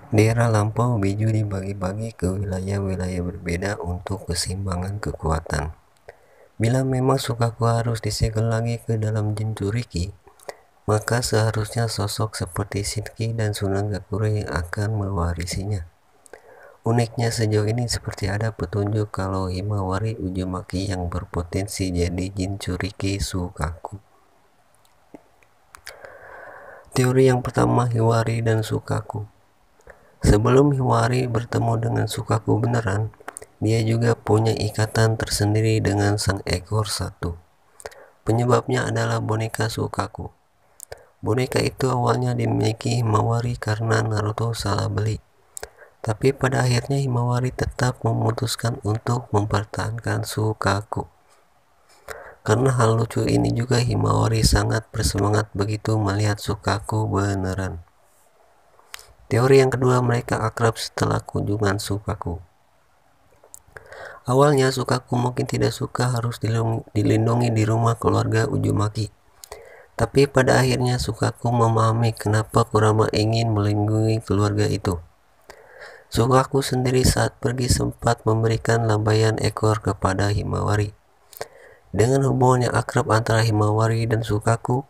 Di era lampau, Biju dibagi-bagi ke wilayah-wilayah berbeda untuk keseimbangan kekuatan. Bila memang Sukaku harus disegel lagi ke dalam Jinchuriki, maka seharusnya sosok seperti Shinki dan Sunan Gakure yang akan mewarisinya. Uniknya sejauh ini seperti ada petunjuk kalau Himawari Uzumaki yang berpotensi jadi Jinchuriki Sukaku. Teori yang pertama, Himawari dan Sukaku. Sebelum Himawari bertemu dengan Sukaku beneran, dia juga punya ikatan tersendiri dengan sang ekor satu. Penyebabnya adalah boneka Sukaku. Boneka itu awalnya dimiliki Himawari karena Naruto salah beli. Tapi pada akhirnya Himawari tetap memutuskan untuk mempertahankan Sukaku. Karena hal lucu ini juga Himawari sangat bersemangat begitu melihat Sukaku beneran. Teori yang kedua, mereka akrab setelah kunjungan Sukaku. Awalnya Sukaku mungkin tidak suka harus dilindungi di rumah keluarga Uzumaki. Tapi pada akhirnya Sukaku memahami kenapa Kurama ingin melindungi keluarga itu. Sukaku sendiri saat pergi sempat memberikan lambaian ekor kepada Himawari. Dengan hubungan yang akrab antara Himawari dan Sukaku,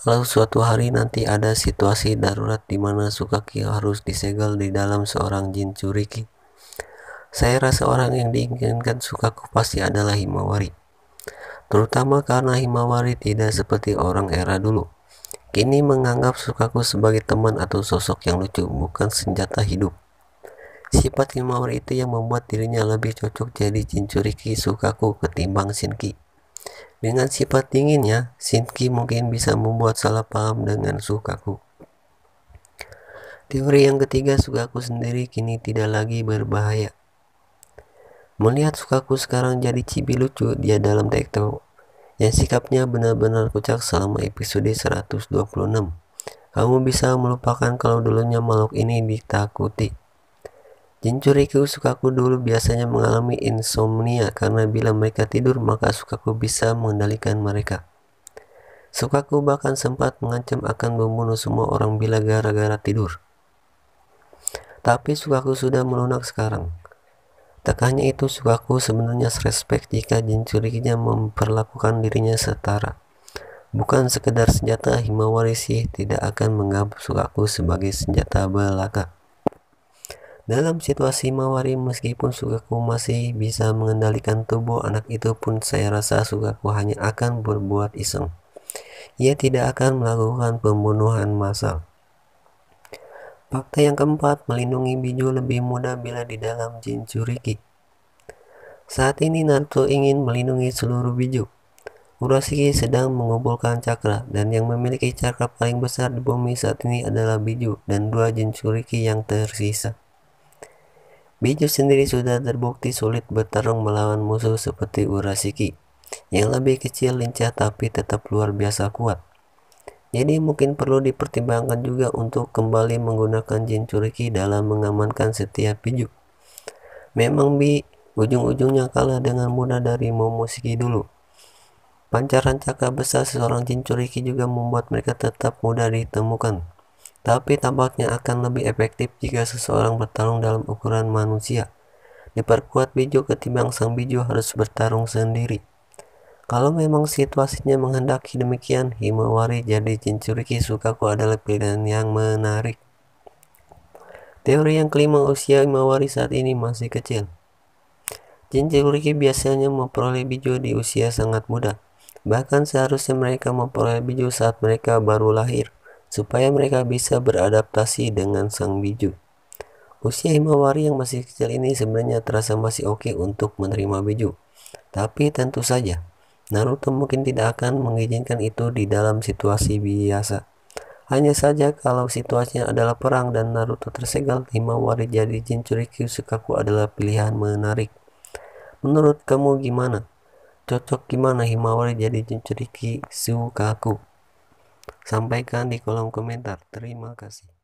kalau suatu hari nanti ada situasi darurat di mana Sukaku harus disegel di dalam seorang Jinchuriki, saya rasa orang yang diinginkan Sukaku pasti adalah Himawari. Terutama karena Himawari tidak seperti orang era dulu. Kini menganggap Sukaku sebagai teman atau sosok yang lucu, bukan senjata hidup. Sifat Himawari itu yang membuat dirinya lebih cocok jadi Jinchuriki Sukaku ketimbang Shinki. Dengan sifat dinginnya, Shinki mungkin bisa membuat salah paham dengan Sukaku. Teori yang ketiga, Sukaku sendiri kini tidak lagi berbahaya. Melihat Sukaku sekarang jadi cibi lucu dia dalam Tekto, yang sikapnya benar-benar kocak selama episode 126. Kamu bisa melupakan kalau dulunya makhluk ini ditakuti. Jinchuriki Sukaku dulu biasanya mengalami insomnia karena bila mereka tidur maka Sukaku bisa mengendalikan mereka. Sukaku bahkan sempat mengancam akan membunuh semua orang bila gara-gara tidur. Tapi Sukaku sudah melunak sekarang. Tak hanya itu, Sukaku sebenarnya respect jika Jinchurikinya memperlakukan dirinya setara. Bukan sekedar senjata, Himawari sih tidak akan menganggap Sukaku sebagai senjata belaka. Dalam situasi Himawari, meskipun Sukaku masih bisa mengendalikan tubuh anak itu pun saya rasa Sukaku hanya akan berbuat iseng. Ia tidak akan melakukan pembunuhan massal. Fakta yang keempat, melindungi Biju lebih mudah bila di dalam Jinchuriki. Saat ini Naruto ingin melindungi seluruh Biju. Urashiki sedang mengumpulkan cakra, dan yang memiliki cakra paling besar di bumi saat ini adalah Biju dan 2 Jinchuriki yang tersisa. Biju sendiri sudah terbukti sulit bertarung melawan musuh seperti Urashiki, yang lebih kecil, lincah tapi tetap luar biasa kuat. Jadi mungkin perlu dipertimbangkan juga untuk kembali menggunakan Jinchuriki dalam mengamankan setiap Biju. Memang ujung-ujungnya kalah dengan mudah dari Momoshiki dulu. Pancaran cakra besar seorang Jinchuriki juga membuat mereka tetap mudah ditemukan. Tapi tampaknya akan lebih efektif jika seseorang bertarung dalam ukuran manusia. Diperkuat Biju ketimbang sang Biju harus bertarung sendiri. Kalau memang situasinya menghendaki demikian, Himawari jadi Jinchuriki Sukaku adalah pilihan yang menarik. Teori yang kelima, usia Himawari saat ini masih kecil. Jinchuriki biasanya memperoleh Biju di usia sangat muda. Bahkan seharusnya mereka memperoleh Biju saat mereka baru lahir, supaya mereka bisa beradaptasi dengan sang Biju. Usia Himawari yang masih kecil ini sebenarnya terasa masih oke untuk menerima Biju. Tapi tentu saja, Naruto mungkin tidak akan mengizinkan itu di dalam situasi biasa. Hanya saja kalau situasinya adalah perang dan Naruto tersegel, Himawari jadi Jinchuriki Sukaku adalah pilihan menarik. Menurut kamu gimana? Cocok gimana Himawari jadi Jinchuriki Sukaku? Sampaikan di kolom komentar. Terima kasih.